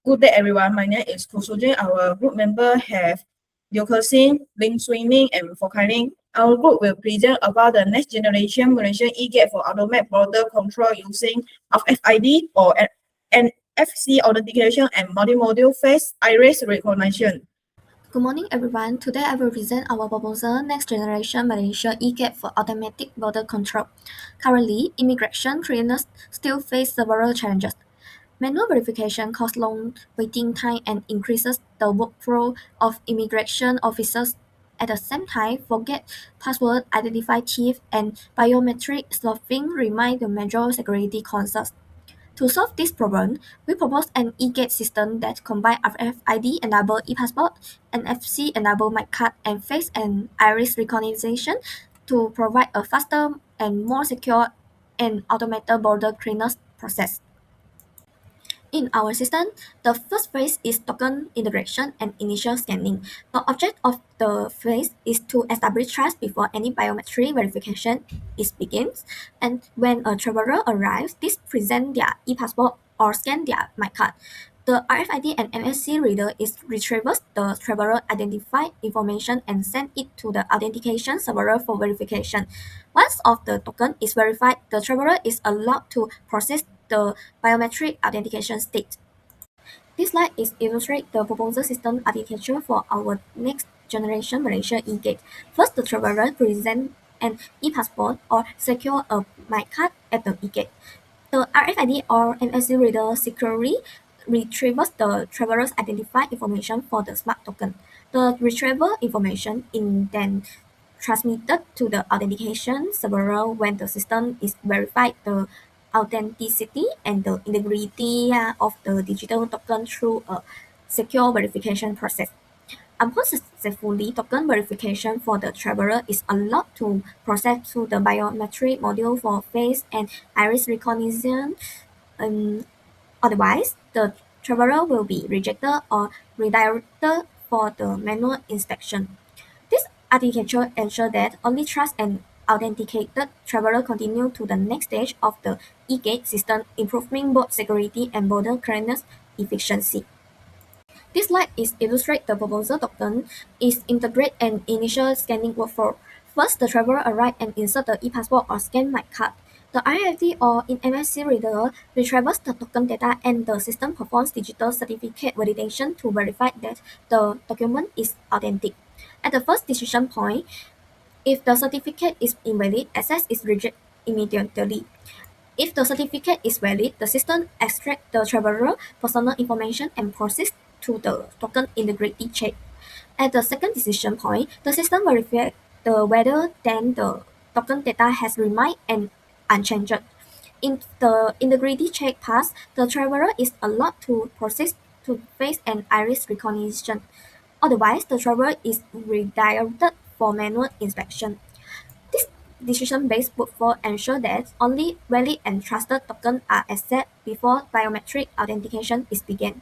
Good day, everyone. My name is Ku Sujin. Our group member have Yokesin, Ling Swimming, and Fokaling. Our group will present about the next generation Malaysian e-gate for automated border control using RFID or NFC authentication and multimodal face iris recognition. Good morning, everyone. Today I will present our proposal, Next Generation Malaysia e-gate for automatic border control. Currently, immigration clearers still face several challenges. Manual verification causes long waiting time and increases the workflow of immigration officers. At the same time, forget password, identify thief, and biometric stuffing remain the major security concerns. To solve this problem, we propose an e-gate system that combines RFID-enabled e-passport, NFC-enabled MyCard, and face and iris recognition to provide a faster and more secure and automated border clearance process. In our system, the first phase is token integration and initial scanning. The object of the phase is to establish trust before any biometric verification begins. And when a traveler arrives, this present their e-passport or scan their MyCard. The RFID and MSC reader retrieves the traveler identified information and send it to the authentication server for verification. Once of the token is verified, the traveler is allowed to process the biometric authentication state. This slide illustrates the proposal system architecture for our next generation Malaysia e-gate. First, the traveler presents an e-passport or secure a MyCard at the e-gate. The RFID or MSC reader securely retrieves the traveler's identified information for the smart token. The retrieval information is then transmitted to the authentication server when the system is verified the authenticity and the integrity of the digital token through a secure verification process. Upon successfully token verification for the traveler is allowed to process through the biometric module for face and iris recognition. Otherwise, the traveler will be rejected or redirected for the manual inspection. This architecture ensures that only trust and authenticated travelers continue to the next stage of the e-gate system, improving both security and border clearance efficiency. This slide illustrates the proposal token is integrate an initial scanning workflow. First, the traveler arrives and insert the e-passport or scan MyCard. The RFID or MSC reader retrieves the token data and the system performs digital certificate validation to verify that the document is authentic. At the first decision point, if the certificate is invalid, access is rejected immediately. If the certificate is valid, the system extracts the traveler personal information and proceeds to the token integrity check. At the second decision point, the system verifies whether then the token data has remained unchanged. If the integrity check passes, the traveler is allowed to proceed to face and iris recognition. Otherwise, the traveler is redirected for manual inspection. This decision-based workflow ensures that only valid and trusted tokens are accessed before biometric authentication is begun.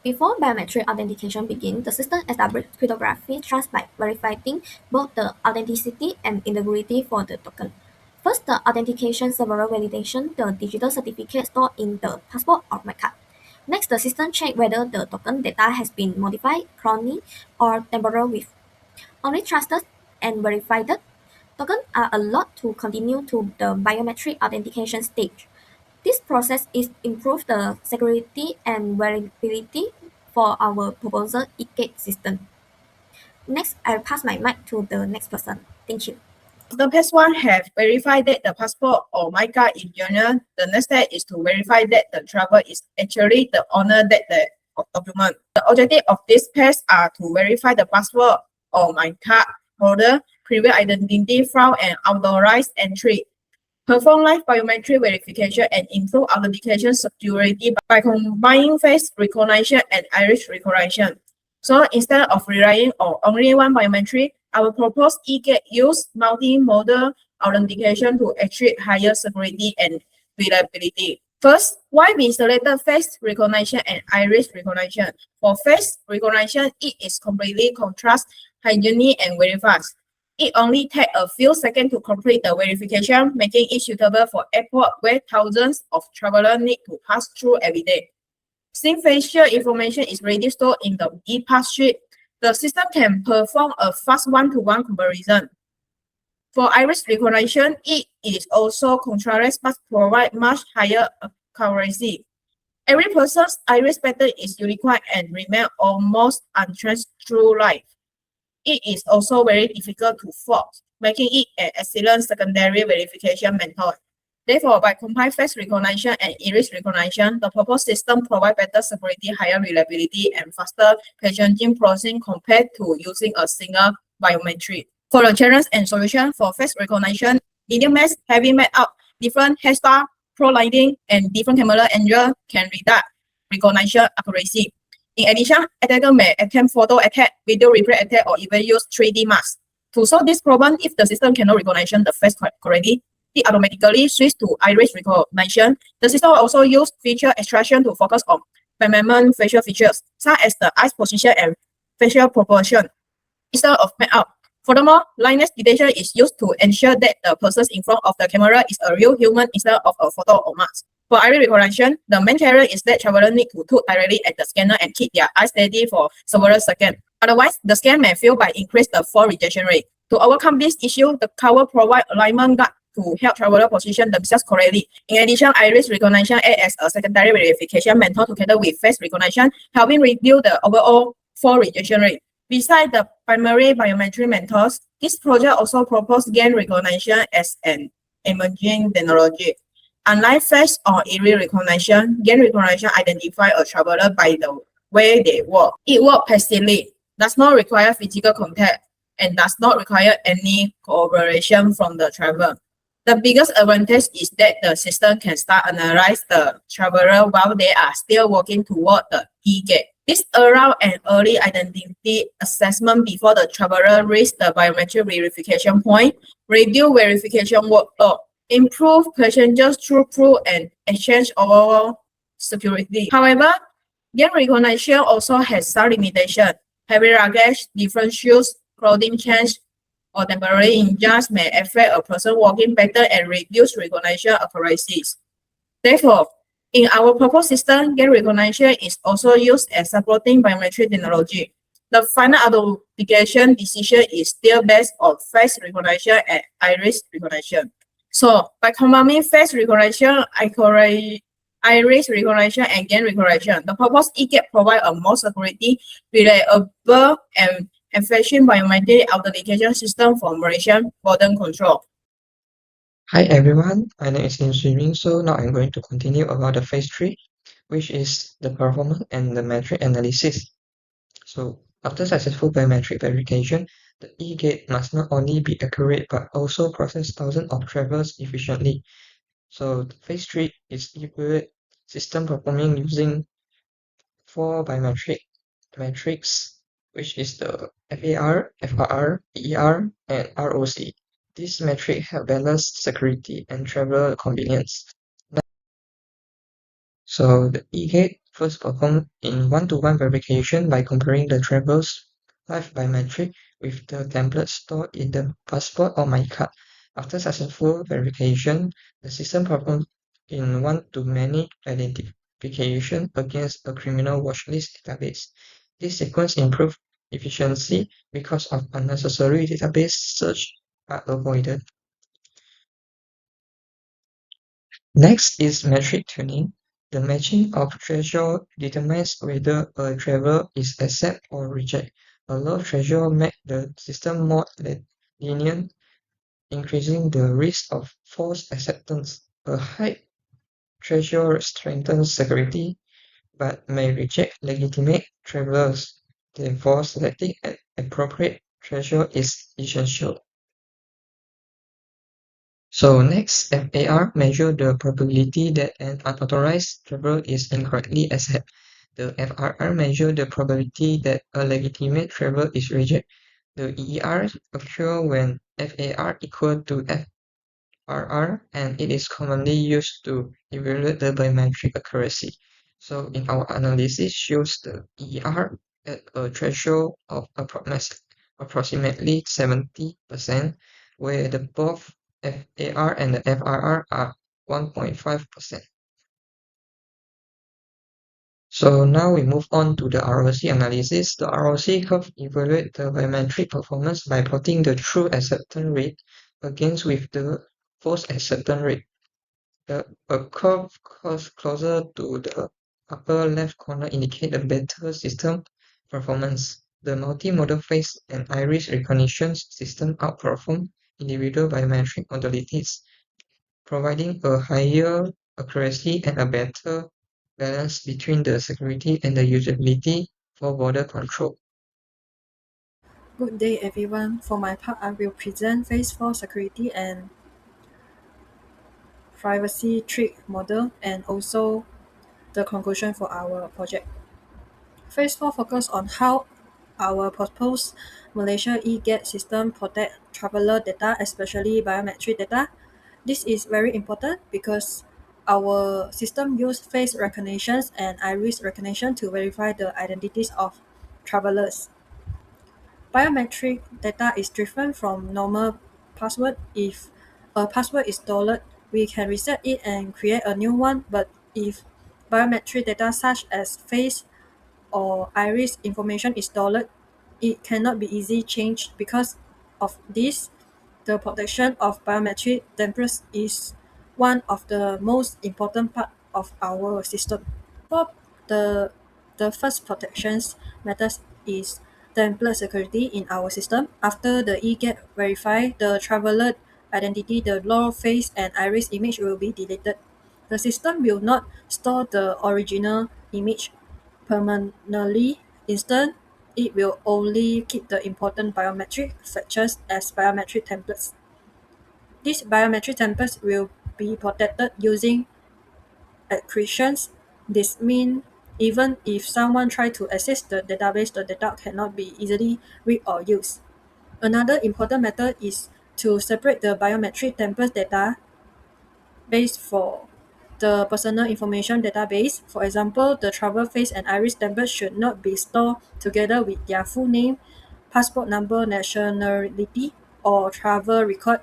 Before biometric authentication begins, the system establishes cryptographic trust by verifying both the authenticity and integrity for the token. First, the authentication server validation the digital certificate stored in the passport or MyCard. Next, the system checks whether the token data has been modified, cloned, or tampered with. Only trusted and verified tokens are allowed to continue to the biometric authentication stage. This process improves the security and variability for our proposal e-gate system. Next, I'll pass my mic to the next person. Thank you. The first one have verified that the passport or MyCard is genuine. The next step is to verify that the traveler is actually the owner that the document. The objective of this test are to verify the passport or MyCard holder, prevent identity fraud and unauthorized entry, perform live biometric verification, and improve authentication security by combining face recognition and iris recognition. So instead of relying on only one biometric, our proposed e-gate use multi-modal authentication to achieve higher security and reliability. First, why we selected face recognition and iris recognition? For face recognition, it is completely contrast, hygienic, and very fast. It only takes a few seconds to complete the verification, making it suitable for airport where thousands of travelers need to pass through every day. Since facial information is already stored in the ePass sheet, the system can perform a fast one-to-one comparison. For iris recognition, it is also contrast but provide much higher accuracy. Every person's iris pattern is unique and remain almost unchanged through life. It is also very difficult to force, making it an excellent secondary verification method. Therefore, by combining face recognition and iris recognition, the proposed system provides better security, higher reliability, and faster packaging processing compared to using a single biometric. For the challenge and solution for face recognition, Indian Max having made up different hairstyle, pro lighting, and different camera angle can reduce recognition accuracy. In addition, attacker may attempt photo attack, video replay attack, or even use 3D masks. To solve this problem, if the system cannot recognize the face correctly, it automatically switches to iris recognition. The system will also use feature extraction to focus on permanent facial features, such as the eyes position and facial proportion, instead of make-up. Furthermore, likeness detection is used to ensure that the person in front of the camera is a real human instead of a photo or mask. For iris recognition, the main carrier is that travelers need to look directly at the scanner and keep their eyes steady for several seconds. Otherwise, the scan may fail by increase the fall rejection rate. To overcome this issue, the cover provides alignment guide to help travelers position themselves correctly. In addition, iris recognition acts as a secondary verification method together with face recognition, helping reduce the overall fall rejection rate. Besides the primary biometric methods, this project also proposes gain recognition as an emerging technology. Unlike face or iris recognition, gain recognition identifies a traveler by the way they walk. It works passively, does not require physical contact, and does not require any cooperation from the traveler. The biggest advantage is that the system can start analyze the traveler while they are still walking toward the e-gate. This allows an early identity assessment before the traveler reaches the biometric verification point, reduce verification workload, improve passengers throughput, and exchange overall security. However, gain recognition also has some limitations. Heavy luggage, different shoes, clothing change, or temporary injuries may affect a person walking pattern and reduce recognition accuracies. Therefore, in our proposed system, gain recognition is also used as supporting biometric technology. The final application decision is still based on face recognition and iris recognition. So, by combining face recognition, iris recognition, and gain recognition, the proposed e-gate provides a more security, reliable, and efficient biometric authentication system for Malaysian border control. Hi everyone, my name is Lim Swimming. So now I'm going to continue about the phase 3, which is the performance and the metric analysis. So after successful biometric verification, the e-gate must not only be accurate but also process thousands of travelers efficiently. So phase 3 is evaluate system performing using 4 biometric metrics, which is the FAR, FRR, ER, and ROC. This metric help balance security and traveler convenience. So the e-gate first perform in one-to-one verification by comparing the traveler's live biometric with the template stored in the passport or MyCard. After successful verification, the system performs in one-to-many identification against a criminal watchlist database. This sequence improves efficiency because of unnecessary database search are avoided. Next is metric tuning. The matching of threshold determines whether a traveler is accept or reject. A low threshold makes the system more lenient, increasing the risk of false acceptance. A high threshold strengthens security, but may reject legitimate travelers. Therefore, selecting an appropriate threshold is essential. So next, FAR measure the probability that an unauthorized traveler is incorrectly accepted. The FRR measure the probability that a legitimate traveler is rejected. The EER occur when FAR equal to FRR, and it is commonly used to evaluate the biometric accuracy. So in our analysis shows the EER at a threshold of approximately 70%, where the both FAR and the FRR are 1.5%. So now we move on to the ROC analysis. The ROC curve evaluates the biometric performance by plotting the true acceptance rate against with the false acceptance rate. A curve closer to the upper left corner indicates a better system performance. The multimodal face and iris recognition system outperform individual biometric modalities, providing a higher accuracy and a better balance between the security and the usability for border control. Good day, everyone. For my part, I will present Phase 4 security and privacy trick model and also the conclusion for our project. Phase 4 focus on how our proposed Malaysia e-gate system protect traveler data, especially biometric data. This is very important because our system use face recognitions and iris recognition to verify the identities of travelers. Biometric data is different from normal password. If a password is stolen, we can reset it and create a new one. But if biometric data such as face or iris information is stolen, it cannot be easily changed. Because of this, the protection of biometric templates is one of the most important part of our system. For the the first protections methods is template security in our system. After the e-gate verify the traveler identity, the raw face and iris image will be deleted. The system will not store the original image permanently. Instead, it will only keep the important biometric features as biometric templates. These biometric templates will be protected using encryptions. This means even if someone tries to access the database, the data cannot be easily read or used. Another important method is to separate the biometric template data base for the personal information database. For example, the travel face and iris template should not be stored together with their full name, passport number, nationality, or travel record.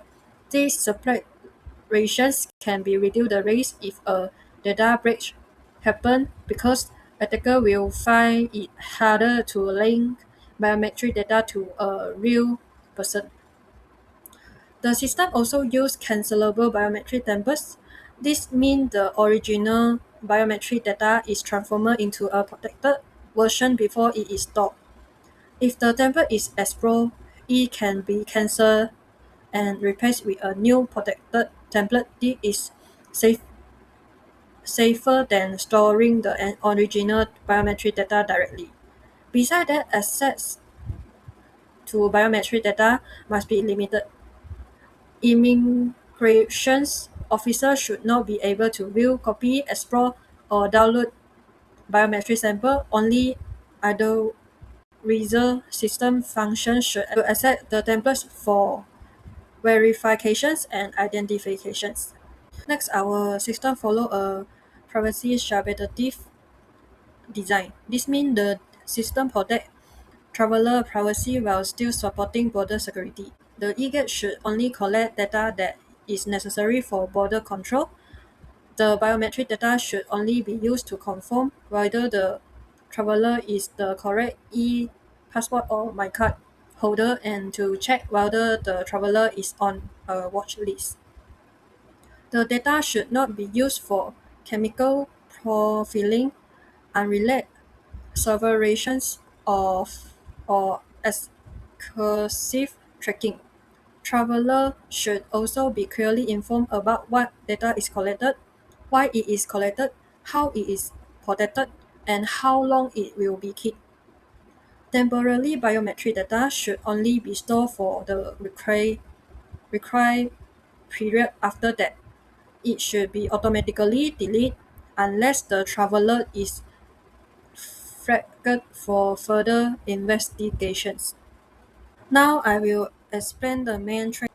These separations can be reduce the risk if a data breach happen because attacker will find it harder to link biometric data to a real person. The system also uses cancelable biometric templates. This means the original biometric data is transformed into a protected version before it is stored. If the template is explored, it can be cancelled and replaced with a new protected template. This is safer than storing the original biometric data directly. Besides that, access to biometric data must be limited. Immigration officers should not be able to view, copy, explore, or download biometric sample. Only other reserved system functions should accept the templates for verifications and identifications. Next, our system follow a privacy shabitative design. This means the system protect traveler privacy while still supporting border security. The e-gate should only collect data that is necessary for border control. The biometric data should only be used to confirm whether the traveler is the correct e-passport or my card holder and to check whether the traveler is on a watch list. The data should not be used for chemical profiling, unrelated observations of or exclusive tracking. Traveler should also be clearly informed about what data is collected, why it is collected, how it is protected, and how long it will be kept. Temporarily biometric data should only be stored for the required period. After that, it should be automatically deleted unless the traveler is flagged for further investigations. Now I will explain the main train.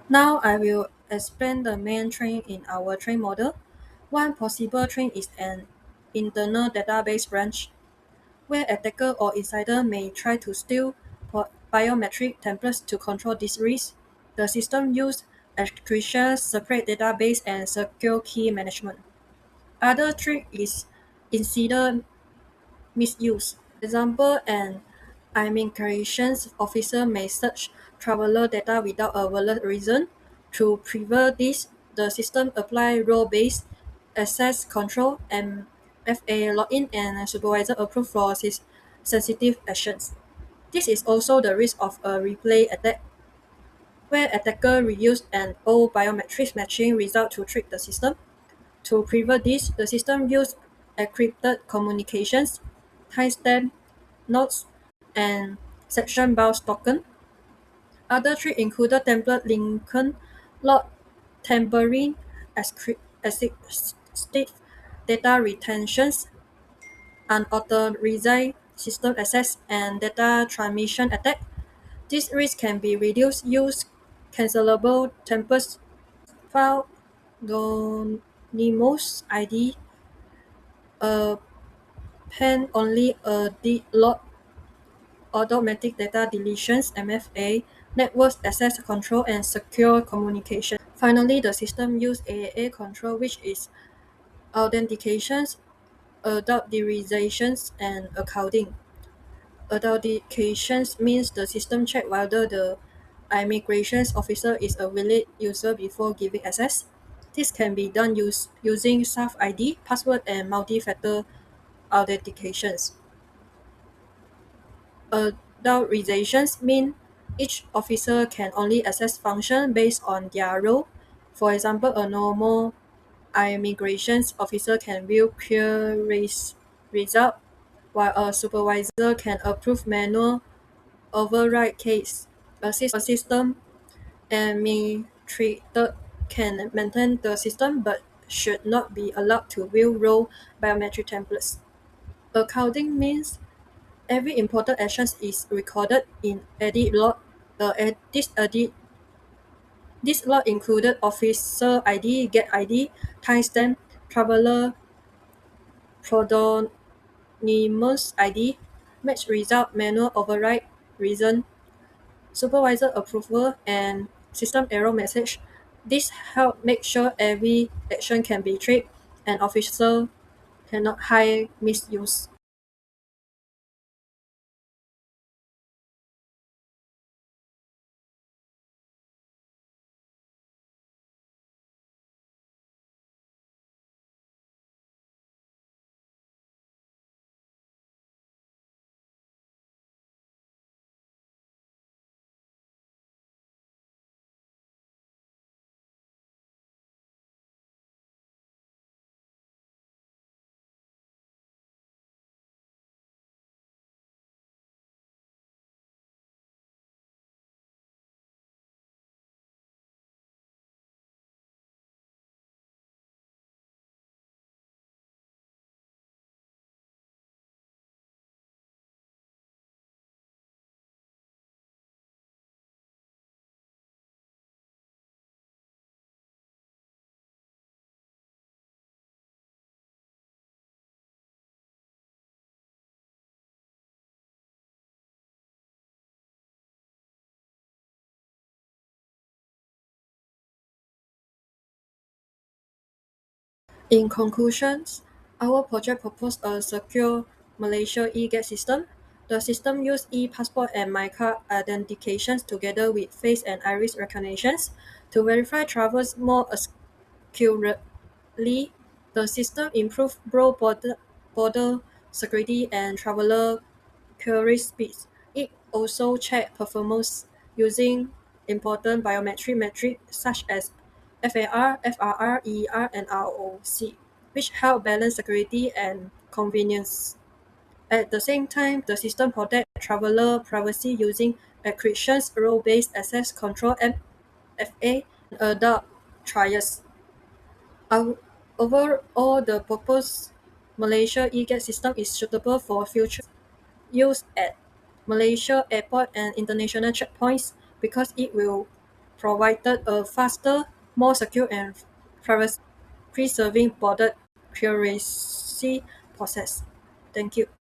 Now I will explain the main train in our train model. One possible train is an internal database branch where attacker or insider may try to steal biometric templates to control this risk. The system uses encryption, separate database, and secure key management. Other trick is insider misuse. Example, an immigration officer may search traveler data without a valid reason. To prevent this, the system apply role-based access control and FA login and supervisor approve for sensitive actions. This is also the risk of a replay attack, where attacker reuse an old biometrics matching result to trick the system. To prevent this, the system used encrypted communications, timestamp nodes, and section bounce token. Other tricks included template linking, lot tampering, assistive data retentions, unauthorized system access, and data transmission attack. This risk can be reduced use cancelable templates, file anonymous ID, pen only a lot automatic data deletions (MFA), network access control, and secure communication. Finally, the system uses AAA control, which is authentications, authorizations, and accountings. Authentications means the system checks whether the immigration officer is a valid user before giving access. This can be done using self-ID, password, and multi-factor authentications. Authorizations mean each officer can only access function based on their role. For example, a normal immigration officer can view queries result, while a supervisor can approve manual override case. A system administrator can maintain the system but should not be allowed to view role biometric templates. Accounting means every important action is recorded in edit log. This log included officer ID, get ID, timestamp, traveler pseudonymous ID, match result, manual override, reason, supervisor approval, and system error message. This help make sure every action can be tracked and officer cannot hide misuse. In conclusion, our project proposed a secure Malaysia e-gate system. The system used e-passport and MyCard authentications together with face and iris recognitions to verify travels more accurately. The system improved border security and traveler query speeds. It also checked performance using important biometric metrics such as FAR, FRR, EER, and ROC, which help balance security and convenience. At the same time, the system protects traveler privacy using encryptions, role-based access control (MFA), and adult trials. Overall, the proposed Malaysia e-gate system is suitable for future use at Malaysia airport and international checkpoints because it will provide a faster, more secure and privacy preserving border clearance process. Thank you.